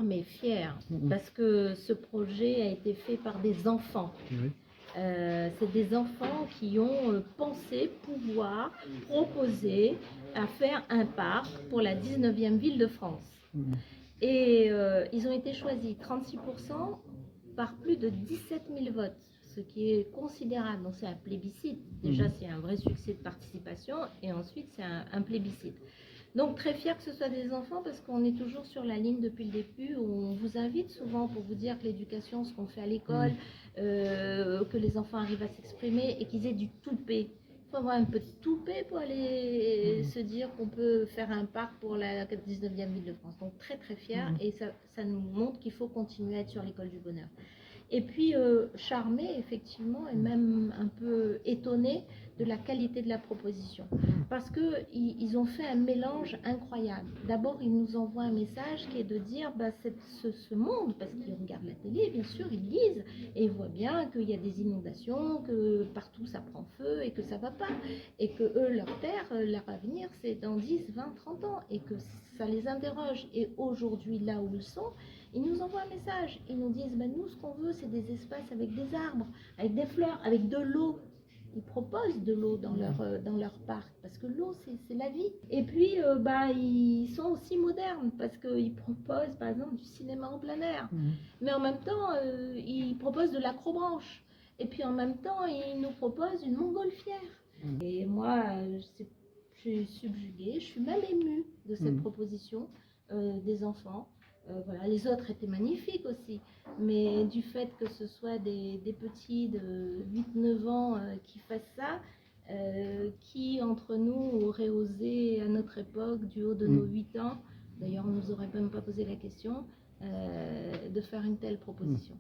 mais fière, parce que ce projet a été fait par des enfants. Oui. C'est des enfants qui ont pensé pouvoir proposer à faire un parc pour la 19e ville de France. Et ils ont été choisis 36% par plus de 17 000 votes, ce qui est considérable. Donc c'est un plébiscite. Déjà, c'est un vrai succès de participation, et ensuite, c'est un plébiscite. Donc très fier que ce soit des enfants, parce qu'on est toujours sur la ligne depuis le début où on vous invite souvent pour vous dire que l'éducation, ce qu'on fait à l'école, que les enfants arrivent à s'exprimer et qu'ils aient du toupet. Il faut avoir un peu de toupet pour aller se dire qu'on peut faire un parc pour la 19e ville de France. Donc très très fier, et ça nous montre qu'il faut continuer à être sur l'école du bonheur. Et puis charmé effectivement, et même un peu étonné de la qualité de la proposition, parce qu'ils ont fait un mélange incroyable. D'abord, ils nous envoient un message qui est de dire ce monde, parce qu'ils regardent la télé, bien sûr, ils lisent, et ils voient bien qu'il y a des inondations, que partout ça prend feu, et que ça va pas, et que eux, leur terre, leur avenir, c'est dans 10, 20, 30 ans, et que ça les interroge. Et aujourd'hui, là où ils sont, ils nous envoient un message, ils nous disent nous, ce qu'on veut, c'est des espaces avec des arbres, avec des fleurs, avec de l'eau. Ils proposent de l'eau dans leur parc, parce que l'eau, c'est la vie. Et puis, ils sont aussi modernes, parce qu'ils proposent, par exemple, du cinéma en plein air. Mais en même temps, ils proposent de l'acrobranche. Et puis, en même temps, ils nous proposent une montgolfière. Et moi, je suis subjuguée, je suis même émue de cette proposition des enfants. Voilà, les autres étaient magnifiques aussi, mais du fait que ce soit des petits de 8-9 ans qui fassent ça, qui entre nous aurait osé à notre époque, du haut de nos 8 ans, d'ailleurs on ne nous aurait même pas posé la question, de faire une telle proposition.